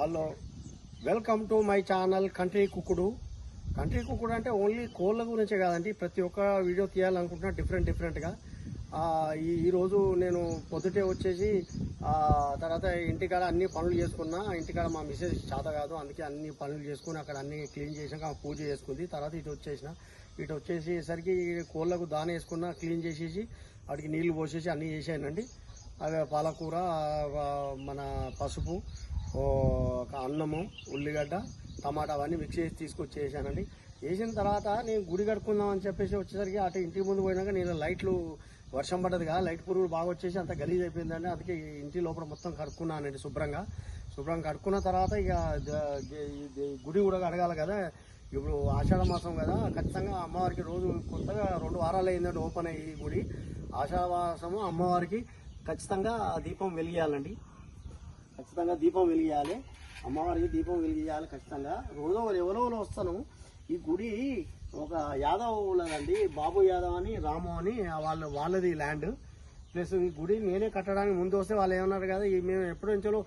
Hello, welcome to my channel country కుక్కుడు. Country కుక్కుడు అంటే ఓన్లీ కోళ్ళ గురించే కాదండి, ప్రతి ఒక్క వీడియో తీయాలనుకుంటున్నా డిఫరెంట్గా. ఈరోజు నేను పొద్దుటే వచ్చేసి తర్వాత ఇంటికాడ అన్ని పనులు చేసుకున్నా. ఇంటికాడ మా మిస్సెస్ చేత కాదు, అందుకే అన్ని పనులు చేసుకుని అక్కడ అన్ని క్లీన్ చేసాక పూజ చేసుకుంది. తర్వాత ఇటు వచ్చేసేసరికి కోళ్ళకు దాన వేసుకున్నా, క్లీన్ చేసేసి వాటికి నీళ్లు పోసేసి అన్నీ చేసానండి. అవి పాలకూర, మన పసుపు, అన్నము, ఉల్లిగడ్డ, టమాటా అవన్నీ మిక్స్ చేసి తీసుకొచ్చేసానండి. వేసిన తర్వాత నేను గుడి కడుక్కుందాం అని చెప్పేసి వచ్చేసరికి అటు ఇంటి ముందు పోయినాక నేను లైట్లు వర్షం పడ్డది కదా, లైట్ పురుగులు బాగా వచ్చేసి అంత గలీజ్ అయిపోయిందండి. అందుకే ఇంటి లోపల మొత్తం కడుక్కున్నానండి శుభ్రంగా కడుక్కున్న తర్వాత ఇక గుడి కూడా కడగాలి కదా. ఇప్పుడు ఆషాఢ మాసం కదా, ఖచ్చితంగా అమ్మవారికి రోజు కొత్తగా 2 వారాలు అయిందండి ఓపెన్ అయ్యి గుడి. ఆషాఢ మాసము అమ్మవారికి ఖచ్చితంగా దీపం వెలిగియాలండి. అమ్మవారికి దీపం వెలిగియాలి ఖచ్చితంగా. రోజు ఎవరో వస్తాను. ఈ గుడి ఒక యాదవ్ ఉన్నదండి, బాబు యాదవ్ అని, రాము అని, వాళ్ళది ల్యాండ్. ప్లస్ ఈ గుడి నేనే కట్టడానికి ముందు వస్తే వాళ్ళు ఏమన్నారు కదా, మేము ఎప్పటి నుంచో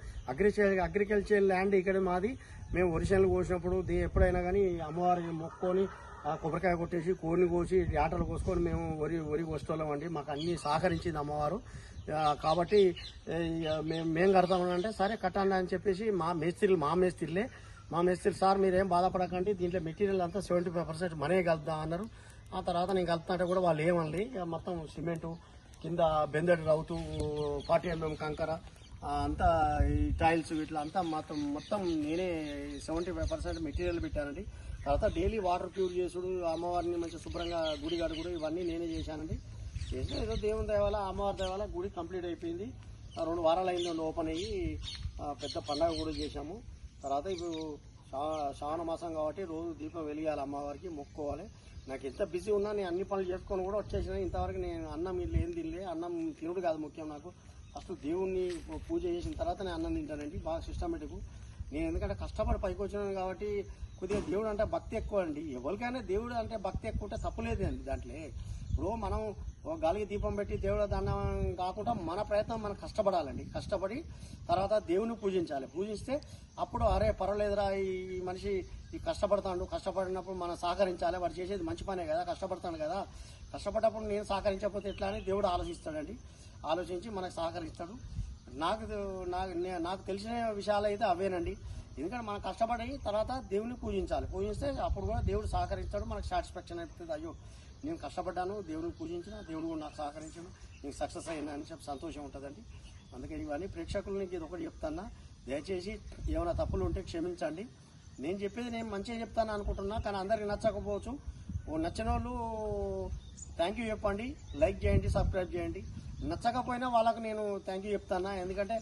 అగ్రికల్చర్ ల్యాండ్ ఇక్కడ మాది. మేము వరిశనలు కోసినప్పుడు ఎప్పుడైనా కానీ అమ్మవారికి మొక్కుకొని కొబ్బరికాయ కొట్టేసి కోడిని కోసి ఆటలు కోసుకొని మేము వరి కోసుకోలేం అండి. మాకు అన్ని సహకరించింది అమ్మవారు. కాబట్టి మేము కడతామనంటే సరే కట్టండి అని చెప్పేసి మా మేస్త్రి సార్ మీరేం బాధపడకండి, దీంట్లో మెటీరియల్ అంతా 75% మనే కలుద్దాం అన్నారు. ఆ తర్వాత నేను కలుపుతుంటే కూడా వాళ్ళు ఏమనలే. మొత్తం సిమెంటు కింద బెందటి రౌతు 40 mm కంకర అంతా ఈ టైల్స్ ఇట్లా అంతా మొత్తం నేనే 75% మెటీరియల్ పెట్టానండి. తర్వాత డైలీ వాటర్ ప్యూర్ చేసుడు, అమ్మవారిని మంచిగా శుభ్రంగా గుడి కడుగుడు ఇవన్నీ నేనే చేశానండి. ఏదో దేవుని దయవల్ల అమ్మవారి దయవల్ల గుడి కంప్లీట్ అయిపోయింది. 2 వారాలు అయిందండి ఓపెన్ అయ్యి. పెద్ద పండగ కూడా చేశాము. తర్వాత ఇప్పుడు శ్రావణ మాసం కాబట్టి రోజు దీపం వెలిగాలి, అమ్మవారికి మొక్కుకోవాలి. నాకు ఎంత బిజీ ఉన్నా నేను అన్ని పనులు చేసుకొని కూడా వచ్చేసిన. ఇంతవరకు నేను అన్నం ఇల్లు ఏం తినలే. అన్నం తినుడు కాదు ముఖ్యం నాకు. ఫస్ట్ దేవుణ్ణి పూజ చేసిన తర్వాత నేను అన్నం తింటానండి, బాగా సిస్టమేటిక్. నేను ఎందుకంటే కష్టపడి పైకి వచ్చినాను కాబట్టి కొద్దిగా దేవుడు అంటే భక్తి ఎక్కువ అండి. ఎవరికైనా దేవుడు అంటే భక్తి ఎక్కువ ఉంటే తప్పులేదు అండి దాంట్లో. ఇప్పుడు మనం గాలికి దీపం పెట్టి దేవుడు దండం కాకుండా మన ప్రయత్నం మనం కష్టపడాలండి. కష్టపడి తర్వాత దేవుని పూజిస్తే అప్పుడు అరే పర్వాలేదురా, ఈ మనిషి ఈ కష్టపడినప్పుడు మనం సహకరించాలి. వాడు చేసేది మంచి పనే కదా, కష్టపడతాడు కదా. కష్టపడ్డప్పుడు నేను సహకరించకపోతే ఎట్లా అని దేవుడు ఆలోచిస్తాడండి. ఆలోచించి మనకు సహకరిస్తాడు. నాకు తెలిసిన విషయాలు అయితే అవేనండి. ఎందుకంటే మనం కష్టపడి తర్వాత దేవుని పూజిస్తే అప్పుడు కూడా దేవుడు సహకరిస్తాడు, మనకు సాటిస్ఫాక్షన్ అవుతుంది. అయ్యో నేను కష్టపడ్డాను, దేవుడిని పూజించిన, దేవుడు కూడా నాకు సహకరించాను, నేను సక్సెస్ అయినా అని చెప్పి సంతోషం ఉంటుందండి. అందుకే ఇవన్నీ ప్రేక్షకులకి ఇది ఒకటి చెప్తాను, దయచేసి ఏమైనా తప్పులు ఉంటే క్షమించండి. నేను చెప్పేది నేను మంచిగా చెప్తాను అనుకుంటున్నా, కానీ అందరికి నచ్చకపోవచ్చు. నచ్చిన వాళ్ళు థ్యాంక్ యూ చెప్పండి, లైక్ చేయండి, సబ్స్క్రైబ్ చేయండి. నచ్చకపోయినా వాళ్ళకు నేను థ్యాంక్ యూ చెప్తాను. ఎందుకంటే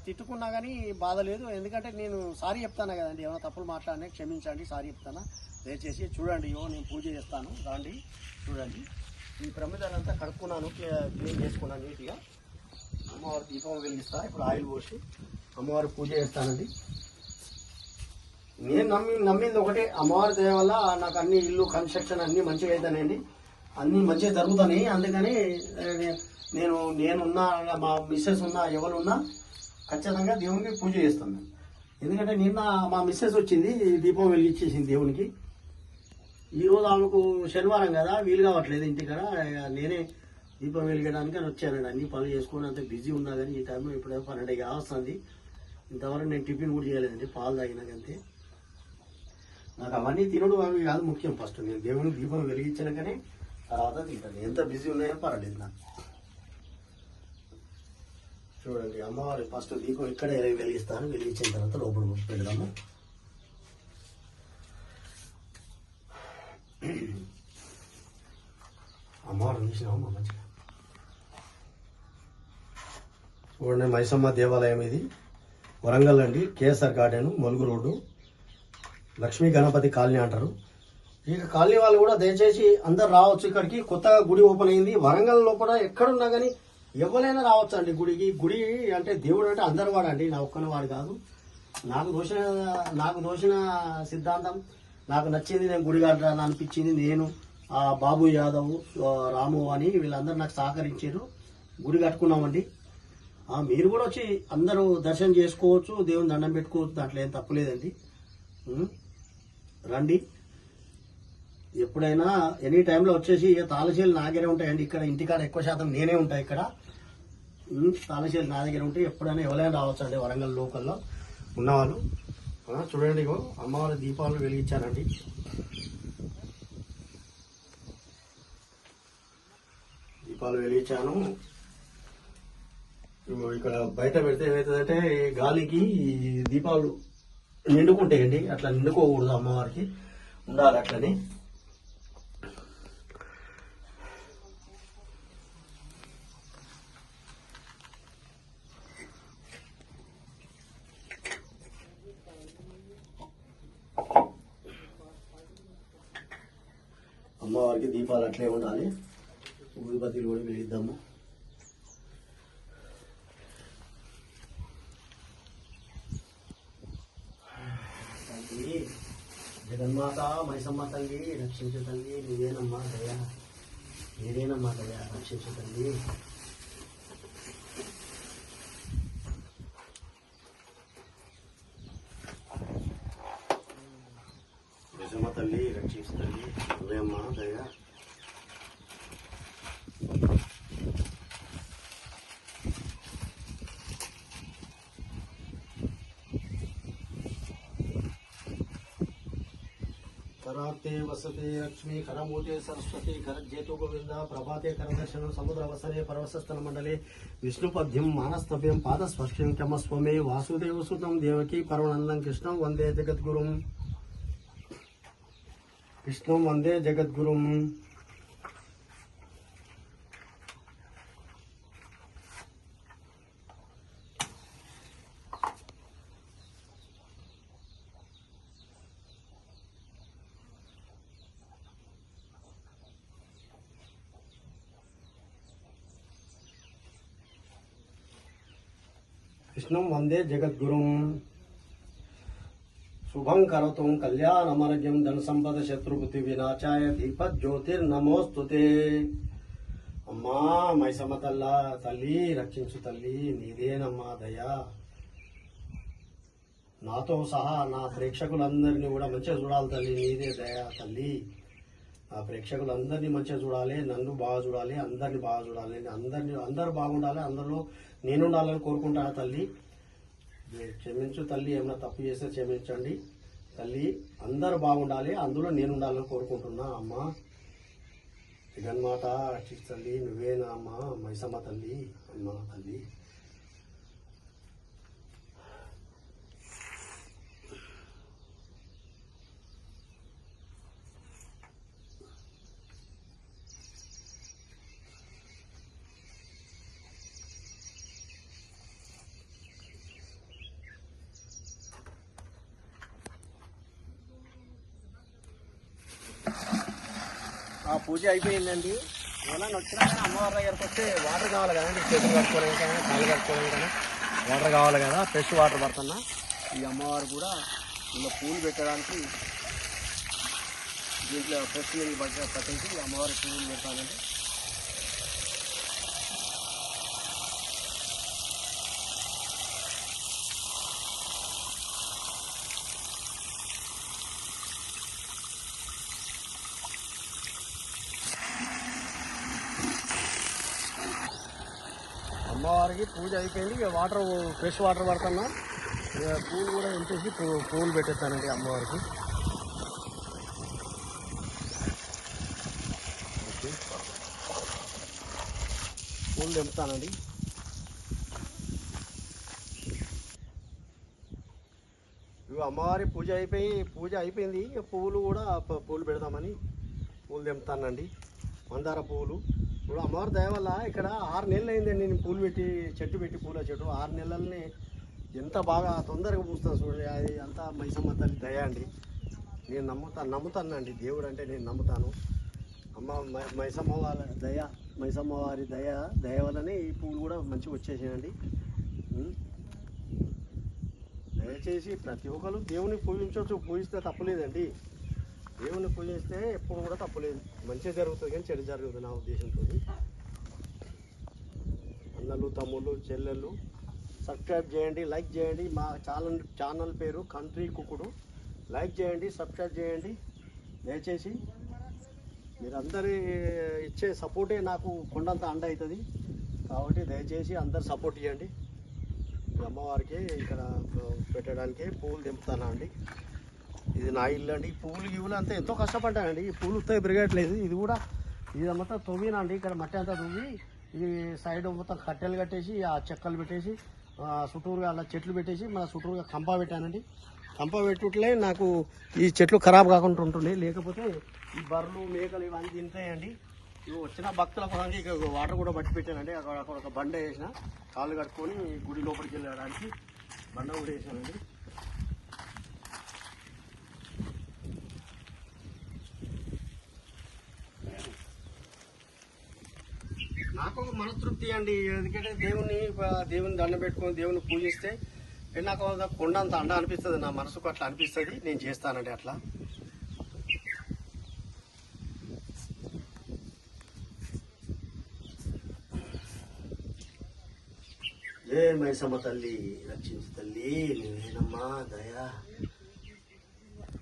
తిట్టుకున్నా కానీ బాధ లేదు. ఎందుకంటే నేను సారీ చెప్తాను కదండి, ఏమైనా తప్పులు మాట్లాడినా క్షమించండి, సారీ చెప్తాను. దయచేసి చూడండి, నేను పూజ చేస్తాను రండి చూడండి. ఈ ప్రమిదాలంతా కడుక్కున్నాను, క్లీన్ చేసుకున్నాను నీట్గా. అమ్మవారి దీపం వెలిగిస్తాను. ఇప్పుడు ఆయిల్ పోసి అమ్మవారి పూజ చేస్తానండి. నేను నమ్మింది ఒకటే, అమ్మవారి దయ వల్ల నాకు అన్ని ఇల్లు కన్స్ట్రక్షన్ అన్ని మంచిగా అవుతానండి, అన్ని మంచిగా జరుగుతాయి. అందుకని నేనున్నా, మా మిస్సెస్ ఉన్నా, ఎవరున్నా ఖచ్చితంగా దేవునికి పూజ చేస్తాను. ఎందుకంటే నిన్న మా మిస్సెస్ వచ్చింది, దీపం వెలిగించేసింది దేవునికి. ఈరోజు ఆమెకు శనివారం కదా, వీలు కావట్లేదు ఇంటికాడ. నేనే దీపం వెలిగడానికి అని వచ్చానండి. అన్ని పనులు చేసుకుని అంత బిజీ ఉన్నా కానీ ఈ టైంలో ఇప్పుడేమో 12 వస్తుంది. ఇంతవరకు నేను టిఫిన్ కూడా చేయలేదండి, పాలు తాగినాకంతే. నాకు అవన్నీ తినడం అవి కాదు ముఖ్యం. ఫస్ట్ నేను దేవునికి దీపం వెలిగించాకనే తర్వాత తింటాను. ఎంత బిజీ ఉన్నాయో పర్వాలేదు నాకు. చూడండి, అమ్మవారి ఫస్ట్ దీపం ఇక్కడే వెలిగిస్తాను. వెలిగించిన తర్వాత లోపల పెడదాము. అమ్మవారు చూసినాము మంచిగా. చూడండి, మైసమ్మ దేవాలయం ఇది, వరంగల్ అండి. KSR garden, Mulugu road, Lakshmi Ganapathi colony అంటారు. ఇక కాలనీ వాళ్ళు కూడా దయచేసి అందరు రావచ్చు ఇక్కడికి. కొత్తగా గుడి ఓపెన్ అయింది వరంగల్లో కూడా. ఎక్కడున్నా కానీ ఎవరైనా రావచ్చు అండి గుడికి. గుడి అంటే దేవుడు అంటే అందరు వాడండి, నా ఒక్కని వాడు కాదు. నాకు దోచిన సిద్ధాంతం, నాకు నచ్చింది, నేను గుడి కట్టాలని అనిపించింది. నేను బాబు యాదవ్, రాము అని వీళ్ళందరూ నాకు సహకరించారు. గుడి కట్టుకున్నామండి. మీరు కూడా వచ్చి అందరూ దర్శనం చేసుకోవచ్చు, దేవుని దండం పెట్టుకోవచ్చు, దాంట్లో ఏం తప్పులేదండి. రండి, ఎప్పుడైనా ఎనీ టైంలో వచ్చేసి తాళశీలు నా దగ్గరే ఉంటాయండి. ఇక్కడ ఇంటికాడ ఎక్కువ శాతం నేనే ఉంటాయి. ఇక్కడ తాళశీలు నా దగ్గర ఉంటే ఎప్పుడైనా ఎవరైనా రావచ్చు అండి, వరంగల్ లోకల్లో ఉన్నవాళ్ళు. చూడండి, అమ్మవారి దీపాలు వెలిగించానండి. దీపాలు వెలిగించాను. ఇక్కడ బయట పెడితే ఏమవుతుందంటే గాలికి దీపాలు నిండుకుంటాయండి. అట్లా నిండుకోకూడదు, అమ్మవారికి ఉండాలి అట్లని. అమ్మవారికి దీపాలు అట్లే ఉండాలి. ఊదిబత్తీలు కూడా వెలిగిద్దాము. తల్లి జగన్మాత మైసమ్మ తల్లి రక్షించు తల్లి, నువ్వేనమ్మా దయ, నీదేనమ్మా దయ, రక్షించు తల్లి. మైసమ్మ తల్లి రక్షించు తల్లి, నువ్వేమ్మా దయ. कराते वसते लक्ष्मी करमूते सरस्वती करजेतु गोविंद प्रभाते करदर्शन समुद्र वसने पर्वतस्थल मंडले विष्णुपद्यम मानस्तभ्यम पादस्पर्श्यं क्षमस्व मे वासुदेव सुतं देवकी परमानंदं कृष्णं वंदे जगद्गुरुं, कृष्णं वंदे जगद्गुरुं. कृष्णं वंदे जगद्गुरुं. शुभं करोतु कल्याणमर्घ्यं धन संपद शत्रुबुद्धि विनाशाय दीपज्योतिर्नमोस्तुते. అమ్మా మైసమ్మ తల్లి రక్షించు తల్లి, నీదేనమ్మా దయా. నాతో సహా నా ప్రేక్షకులందరినీ కూడా మంచిగా చూడాలి తల్లి, నీదే దయా తల్లి. ఆ ప్రేక్షకులందరినీ మంచిగా చూడాలి, నన్ను బాగా చూడాలి, అందరినీ బాగా చూడాలి, అందరూ బాగుండాలి, అందరిలో నేను ఉండాలని కోరుకుంటాను తల్లి. క్షమించు తల్లి, ఏమైనా తప్పు చేస్తే క్షమించండి తల్లి. అందరూ బాగుండాలి, అందులో నేను ఉండాలని కోరుకుంటున్నా. అమ్మా జగన్మాత రక్షించు తల్లి, నువ్వేనా అమ్మా మైసమ్మ తల్లి, అమ్మా తల్లి. పూజ అయిపోయిందండి. ఏమైనా వచ్చినా కానీ అమ్మవారి దగ్గరకు వస్తే వాటర్ కావాలి కదండి, చేతులు కట్టుకోవడానికైనా కాళ్ళు కట్టుకోవడానికైనా వాటర్ కావాలి కదా. ఫ్రెష్ వాటర్ పడుతున్నా. ఈ అమ్మవారు కూడా ఇలా పూలు పెట్టడానికి దీంట్లో ఫ్రెష్ నీళ్ళు పట్టించి అమ్మవారి పూలు పెడతానండి. అమ్మవారికి పూజ అయిపోయింది. ఇక వాటర్ ఫ్రెష్ వాటర్ పడుతున్నా. ఇక పూలు కూడా ఎంచేసి పూలు పెట్టేస్తానండి అమ్మవారికి. పూలు తెంపుతానండి. ఇవి అమ్మవారి పూజ అయిపోయింది. ఇక పువ్వులు కూడా పూలు పెడదామని పూలు తెంపుతానండి. మందార పువ్వులు. ఇప్పుడు అమ్మవారి దయ వల్ల ఇక్కడ 6 నెలలు అయిందండి నేను పూలు పెట్టి, చెట్టు పెట్టి, పూల చెట్టు 6 నెలల్ని ఎంత బాగా తొందరగా పూస్తాను చూడండి. అది అంతా మైసమ్మ తల్లి దయ అండి. నేను నమ్ముతానండి, దేవుడు అంటే నేను నమ్ముతాను. అమ్మ మైసమ్మ వారి దయ వల్లనే ఈ పూలు కూడా మంచిగా వచ్చేసాయండి. దయచేసి ప్రతి ఒక్కరు దేవుని పూజించవచ్చు, పూజిస్తే తప్పులేదండి. దేవుని పూజిస్తే ఎప్పుడు కూడా తప్పులేదు, మంచిగా జరుగుతుంది కానీ చెడు జరుగుతుంది నా ఉద్దేశంతో. అన్నలు తమ్ముళ్ళు చెల్లెళ్ళు సబ్స్క్రైబ్ చేయండి, లైక్ చేయండి. మా ఛానల్ పేరు కంట్రీ కుక్కుడు. లైక్ చేయండి, సబ్స్క్రైబ్ చేయండి. దయచేసి మీరందరి ఇచ్చే సపోర్టే నాకు కొండంత అండ అవుతుంది. కాబట్టి దయచేసి అందరు సపోర్ట్ చేయండి. అమ్మవారికి ఇక్కడ పెట్టడానికి పువ్వులు దింపుతాను అండి. ఇది నా ఇల్లు అండి. ఈ పువ్వులు అంతా ఎంతో కష్టపడ్డానండి. ఈ పువ్వులు ఉత్తగా పెరగట్లేదు. ఇది కూడా ఇది మొత్తం తవ్వినండి. ఇక్కడ మట్టి అంతా తవ్వి ఇది సైడ్ మొత్తం కట్టెలు కట్టేసి ఆ చెక్కలు పెట్టేసి చుట్టూరుగా అలా చెట్లు పెట్టేసి మన చుట్టూరుగా కంప పెట్టానండి. కంప పెట్టుట్లే నాకు ఈ చెట్లు ఖరాబ్ కాకుండా ఉంటుండే. లేకపోతే ఈ బర్రెలు మేకలు ఇవన్నీ తింటాయండి. ఇవి వచ్చిన భక్తుల కోసం ఇక వాటర్ కూడా పట్టి పెట్టానండి. అక్కడ ఒక బండ వేసిన కాళ్ళు కట్టుకొని గుడి లోపలికి వెళ్ళడానికి బండ కూడా వేసానండి. నాకు ఒక మనస్తృప్తి అండి. ఎందుకంటే దేవుని దండం పెట్టుకొని దేవుని పూజిస్తే నాకు కొండంత అండ అనిపిస్తుంది. నా మనసుకు అట్లా అనిపిస్తుంది. నేను చేస్తానండి అట్లా. ఏ మైసమ్మ తల్లి రక్షించు తల్లి, నువ్వేనమ్మా దయా,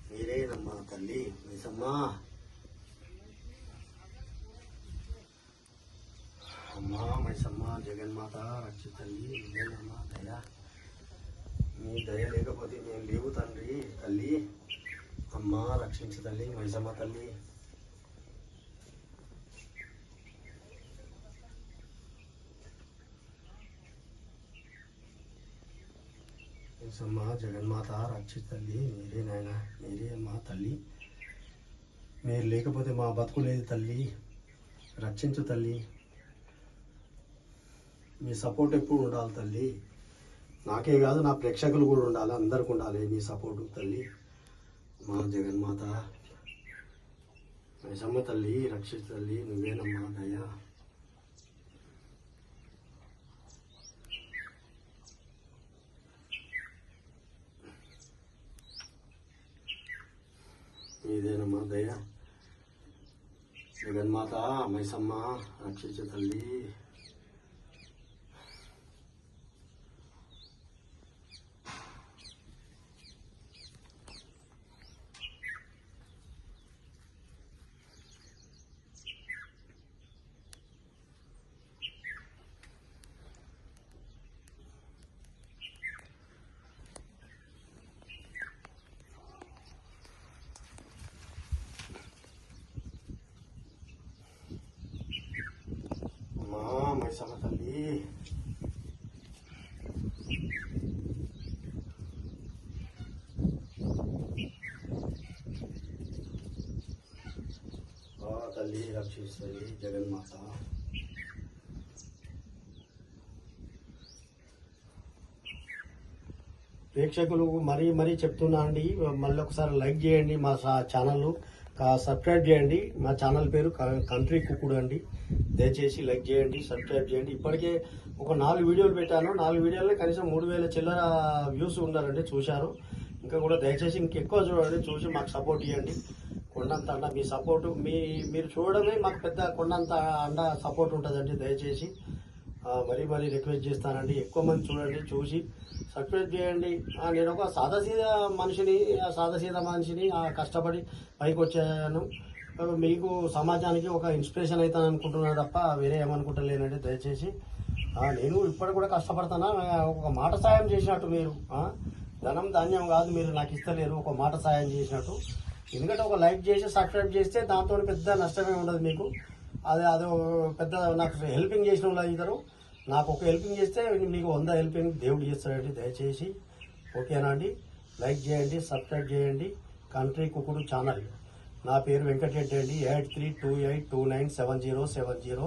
మీరేనమ్మా తల్లి మైసమ్మ. అమ్మా మైసమ్మ జగన్మాత రక్షించు తల్లి, నువ్వేనమ్మా దయా. మీ దయ లేకపోతే మేము లేవు తండ్రి. తల్లి అమ్మా రక్షించు తల్లి మైసమ్మ తల్లి. మైసమ్మ జగన్మాత రక్షించు తల్లి, మీరే నాయన, మీరే అమ్మా తల్లి. మీరు లేకపోతే మా బతుకు లేదు తల్లి. రక్షించు తల్లి. మీ సపోర్ట్ ఎప్పుడు ఉండాలి తల్లి. నాకే కాదు నా ప్రేక్షకులు కూడా ఉండాలి, అందరికి ఉండాలి మీ సపోర్టు తల్లి. మా జగన్మాత మైసమ్మ తల్లి రక్షిత తల్లి, నువ్వేనమ్మా దయా. మీదేనమ్మా దయా. జగన్మాత మైసమ్మ రక్షిత తల్లి. మైసమ్మ తల్లి తల్లి రక్షిస్తుంది జగన్మాత. ప్రేక్షకులు మరీ చెప్తున్నా అండి, మళ్ళీ ఒకసారి లైక్ చేయండి, మా ఛానల్ సబ్స్క్రైబ్ చేయండి. మా ఛానల్ పేరు కంట్రీ కుక్కుడు అండి. దయచేసి లైక్ చేయండి, సబ్స్క్రైబ్ చేయండి. ఇప్పటికే ఒక 4 వీడియోలు పెట్టాను. 4 వీడియోలో కనీసం 3000 చిల్లర వ్యూస్ ఉన్నారండి, చూశారు. ఇంకా కూడా దయచేసి ఇంకెక్కువ చూడండి, చూసి మాకు సపోర్ట్ ఇవ్వండి. కొండంత అండ మీ సపోర్టు మీరు చూడడమే మాకు పెద్ద కొండంత అండ సపోర్ట్ ఉంటుందండి. దయచేసి మరీ రిక్వెస్ట్ చేస్తానండి, ఎక్కువ మంది చూడండి, చూసి సబ్స్క్రైబ్ చేయండి. నేను ఒక సాదాసీదా మనిషిని కష్టపడి పైకి వచ్చాను. మీకు సమాజానికి ఒక ఇన్స్పిరేషన్ అవుతాను అనుకుంటున్నాను తప్ప వేరే ఏమనుకుంటలేనండి. దయచేసి నేను ఇప్పటికి కూడా కష్టపడతానా. ఒక మాట సాయం చేసినట్టు మీరు ధనం ధాన్యం కాదు, మీరు నాకు ఇస్తలేరు, ఒక మాట సాయం చేసినట్టు. ఎందుకంటే ఒక లైక్ చేసి సబ్స్క్రైబ్ చేస్తే దాంతో పెద్ద నష్టమే ఉండదు మీకు. అదో పెద్ద నాకు హెల్పింగ్ చేసిన వాళ్ళు ఇద్దరు. నాకు ఒక హెల్పింగ్ చేస్తే మీకు 100 హెల్పింగ్ దేవుడు చేస్తాడండి. దయచేసి ఓకేనా అండి. లైక్ చేయండి, సబ్స్క్రైబ్ చేయండి. కంట్రీ కుక్కుడు ఛానల్. నా పేరు వెంకటరెడ్డి అండి. 8328297070.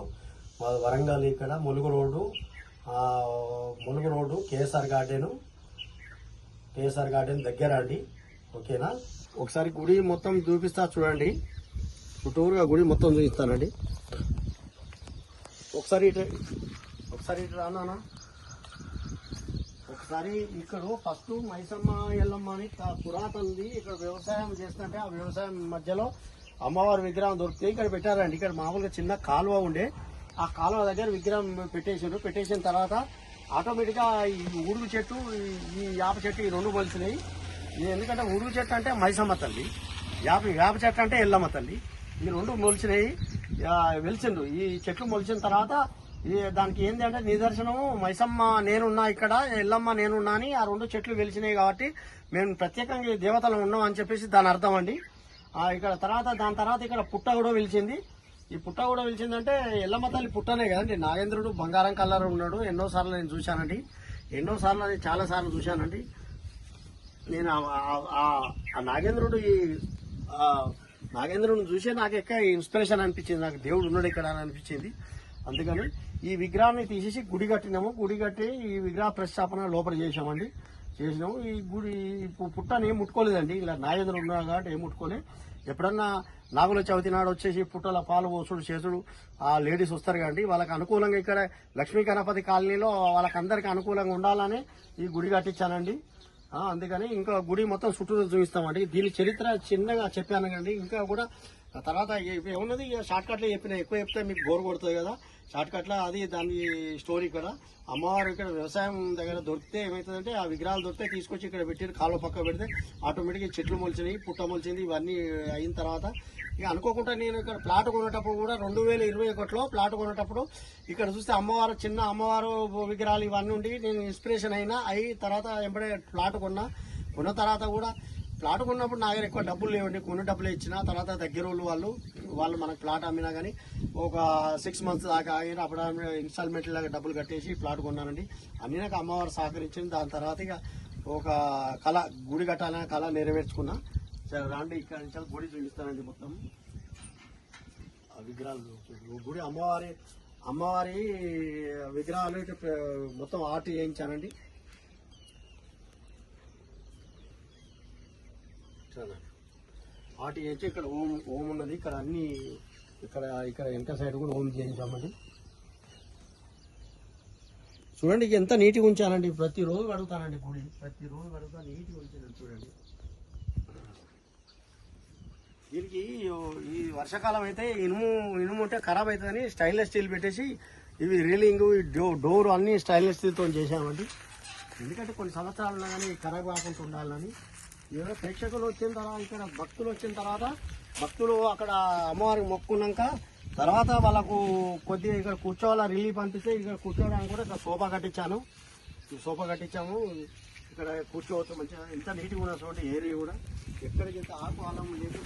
వరంగల్ ఇక్కడ ములుగు రోడ్డు కేఎస్ఆర్ గార్డెన్ దగ్గర అండి. ఓకేనా. ఒకసారి గుడి మొత్తం చూపిస్తా చూడండి. చుట్టూరుగా గుడి మొత్తం చూపిస్తానండి. ఒకసారి ఇటు రానా. ఒకసారి ఇక్కడ ఫస్ట్ మైసమ్మ ఎల్లమ్మ అని పురాతనది ఇక్కడ వ్యవసాయం చేస్తుంటే ఆ వ్యవసాయం మధ్యలో అమ్మవారి విగ్రహం దొరికితే ఇక్కడ పెట్టారండి. ఇక్కడ మామూలుగా చిన్న కాలువ ఉండే, ఆ కాలువ దగ్గర విగ్రహం పెట్టేసిన తర్వాత ఆటోమేటిక్గా ఈ ఊరుగు చెట్టు ఈ యాప చెట్టు ఈ రెండు మొలిచినాయి. ఎందుకంటే ఊరుగు చెట్టు అంటే మైసమ్మ తల్లి, వేప చెట్టు అంటే ఎల్లమ్మ తల్లి. ఈ రెండు మొలిచినాయి, వెలిసిండు. ఈ చెట్లు మొలిచిన తర్వాత దానికి ఏంటి అంటే నిదర్శనము మైసమ్మ నేనున్నా ఇక్కడ, ఎల్లమ్మ నేనున్నా అని ఆ రెండు చెట్లు వెలిచినాయి. కాబట్టి మేము ప్రత్యేకంగా ఈ దేవతలు ఉన్నాం అని చెప్పేసి దాని అర్థం అండి. ఇక్కడ దాని తర్వాత ఇక్కడ పుట్ట కూడా వెలిచింది. ఈ పుట్ట కూడా వెలిచిందంటే ఎల్లమ్మ తల్లి పుట్టనే కదండి. నాగేంద్రుడు బంగారం కలర్ ఉన్నాడు. ఎన్నోసార్లు నేను చూశానండి, చాలా సార్లు చూశానండి. నేను ఆ నాగేంద్రుడిని చూసే నాకు ఎక్క ఇన్స్పిరేషన్ అనిపించింది. నాకు దేవుడు ఉన్నాడు ఇక్కడ అని అనిపించింది. అందుకని ఈ విగ్రహాన్ని తీసేసి గుడి కట్టినాము. గుడి కట్టి ఈ విగ్రహ ప్రతిష్టాపన లోపల చేసినాము. ఈ గుడి పుట్టని ఏం ముట్టుకోలేదండి. ఇలా నాగేంద్రుడు ఉన్నాడు కాబట్టి ఏం ముట్టుకోలే. ఎప్పుడన్నా నాగుల చవితి నాడు వచ్చేసి పుట్టల పాలు పోసుడు చేసుడు ఆ లేడీస్ వస్తారు కదండి, వాళ్ళకి అనుకూలంగా ఇక్కడ లక్ష్మీ గణపతి కాలనీలో వాళ్ళకందరికి అనుకూలంగా ఉండాలని ఈ గుడి కట్టించానండి. అందుకని ఇంకా గుడి మొత్తం చుట్టూ చూపిస్తామండి. దీని చరిత్ర చిన్నగా చెప్పాను కండి. ఇంకా కూడా తర్వాత ఏమున్నది షార్ట్ కట్లో చెప్పిన, ఎక్కువ చెప్తే మీకు బోర్ కొడుతుంది కదా. షార్ట్ కట్లో అది దాని స్టోరీ. ఇక్కడ అమ్మవారు ఇక్కడ వ్యవసాయం దగ్గర దొరికితే ఏమవుతుందంటే ఆ విగ్రహాలు దొరికితే తీసుకొచ్చి ఇక్కడ పెట్టి కాలువ పక్క పెడితే ఆటోమేటిక్గా చెట్లు మొలిచినాయి, పుట్ట మొలిచింది. ఇవన్నీ అయిన తర్వాత ఇక అనుకోకుండా నేను ఇక్కడ ప్లాట్ కొనేటప్పుడు కూడా 2021లో ప్లాట్ కొనేటప్పుడు ఇక్కడ చూస్తే చిన్న అమ్మవారు విగ్రహాలు ఇవన్నీ ఉండి నేను ఇన్స్పిరేషన్ అయి తర్వాత ఎంబడే ప్లాట్ కొన్న తర్వాత కూడా ప్లాట్ కొన్నప్పుడు నా దగ్గర ఎక్కువ డబ్బులు లేవండి. కొన్ని డబ్బులు ఇచ్చిన తర్వాత దగ్గర వాళ్ళు మనకు ప్లాట్ అమ్మినా కానీ ఒక 6 months దాకా ఆగిన అప్పుడు ఇన్స్టాల్మెంట్ లాగా డబ్బులు కట్టేసి ప్లాట్ కొన్నానండి. అన్ని నాకు అమ్మవారు సహకరించింది. దాని తర్వాత ఇక ఒక కళ గుడి కట్టాలనే కళ నెరవేర్చుకున్నా. సరే రాండి, ఇక్కడ నుంచి గుడి చూపిస్తానండి. మొత్తం ఆ విగ్రహాలు గుడి అమ్మవారి విగ్రహాలు మొత్తం ఆర్ట్ చేయించానండి. ఆర్ట్ చేయించి ఇక్కడ ఓం ఉన్నది. ఇక్కడ అన్ని ఇక్కడ వెనక సైడ్ కూడా ఓం చేయించామండి. చూడండి ఎంత నీట్గా ఉంచానండి. ప్రతిరోజు కడుగుతానండి గుడి, ప్రతిరోజు కడుగుతా, నీట్గా ఉంచానండి. చూడండి దీనికి ఈ వర్షాకాలం అయితే ఇనుము ఉంటే ఖరాబ్ అవుతుందని స్టైన్లెస్ స్టీల్ పెట్టేసి ఇవి రీలింగ్ డోర్ అన్ని స్టైన్లెస్ స్టీల్తో చేసామండి. ఎందుకంటే కొన్ని సంవత్సరాలు ఉన్నా కానీ ఖరాబ్ కాకుండా ఉండాలని. ఏదో ప్రేక్షకులు వచ్చిన తర్వాత ఇక్కడ భక్తులు వచ్చిన తర్వాత భక్తులు అక్కడ అమ్మవారికి మొక్కున్నాక తర్వాత వాళ్ళకు కొద్దిగా ఇక్కడ కూర్చోవాలా రిలీఫ్ అనిపిస్తే ఇక్కడ కూర్చోవడానికి కూడా ఇక్కడ సోఫా కట్టించాము. ఇక్కడ కూర్చోవచ్చు మంచిగా. ఎంత నీట్గా ఉన్న చూడండి ఏరియా కూడా. ఎక్కడికి ఇంత ఆకు ఆలం లేదు.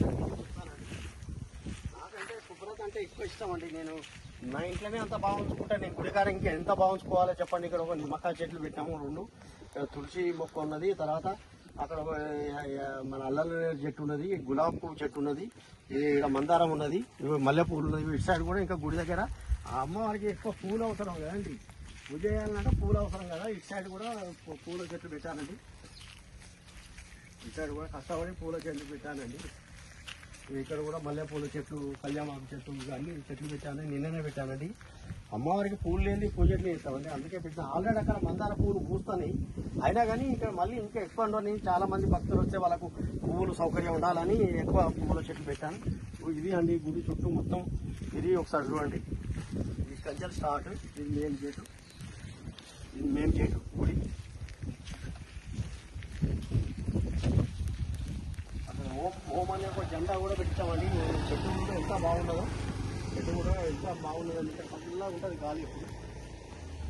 నాకంటే శుభ్రత అంటే ఎక్కువ ఇష్టం అండి. నేను నా ఇంట్లోనే అంత బాగుంచుకుంటా. నేను గుడికార ఇంకా ఎంత బాగుంచుకోవాలో చెప్పండి. ఇక్కడ ఒక నిమ్మకాయ చెట్లు పెట్టాము 2. ఇక్కడ తులసి మొక్క ఉన్నది. తర్వాత అక్కడ మన అల్లరి చెట్టు ఉన్నది, గులాబీ పువ్వు చెట్టు ఉన్నది, ఇక్కడ మందారం ఉన్నది, మల్లెపూలు ఉన్నది. ఇటు సైడ్ కూడా ఇంకా గుడి దగ్గర అమ్మవారికి ఎక్కువ పూలు అవసరం కదండి. పూజ చేయాలంటే పూలు అవసరం కదా. ఇటు సైడ్ కూడా పూల చెట్లు పెట్టానండి. ఇటు సైడ్ కూడా కష్టపడి పూల చెట్లు పెట్టానండి. ఇక్కడ కూడా మల్లెపూల చెట్లు, కళ్యామాకు చెట్లు, అన్ని చెట్లు పెట్టాను. నిన్ననే పెట్టానండి. అమ్మవారికి పూలు లేని పూజలు చేస్తామండి. అందుకే పెట్టిన. ఆల్రెడీ అక్కడ మందార పూలు పూస్తున్నాయి. అయినా కానీ ఇక్కడ మళ్ళీ ఇంకా ఎక్స్పాండ్ అని చాలా మంది భక్తులు వస్తే వాళ్ళకు పువ్వులు సౌకర్యం ఉండాలని ఎక్కువ పువ్వుల చెట్లు పెట్టాను. ఇది అండి గుడి చుట్టూ మొత్తం. ఇది ఒకసారి చూడండి. ఈ కంచెలు స్టార్ట్. ఇది మెయిన్ గేటు గుడి. అక్కడ ఓం అనే ఒక జెండా కూడా పెట్టామండి. చెట్టు కూడా ఎంత బాగున్నదో. చెట్టు కూడా ఎంత బాగున్నదండి. ఇక్కడ చల్లగా ఉంటుంది గాలి. ఎప్పుడు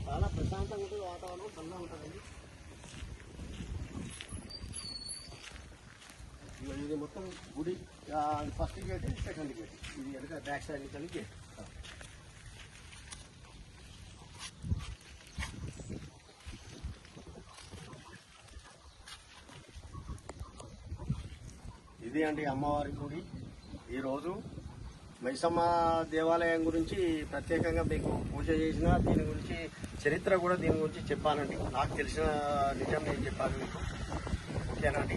చాలా ప్రశాంతంగా ఉంటుంది వాతావరణం, చల్లగా ఉంటుందండి. ఇది మొత్తం గుడి ఫస్ట్ గేట్, సెకండ్ గేట్. ఇది వెనక బ్యాక్ సైడ్ నుంచి గేట్. ఇది అండి అమ్మవారి గుడి. ఈరోజు మైసమ్మ దేవాలయం గురించి ప్రత్యేకంగా మీకు పూజ చేసిన దీని గురించి చరిత్ర కూడా దీని గురించి చెప్పానండి. నాకు తెలిసిన నిజం నేను చెప్పాను మీకు. ఓకేనండి.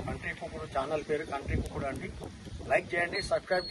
కంట్రీ కుక్కుడు ఛానల్ పేరు కంట్రీ కుక్కుడు అండి. లైక్ చేయండి, సబ్స్క్రైబ్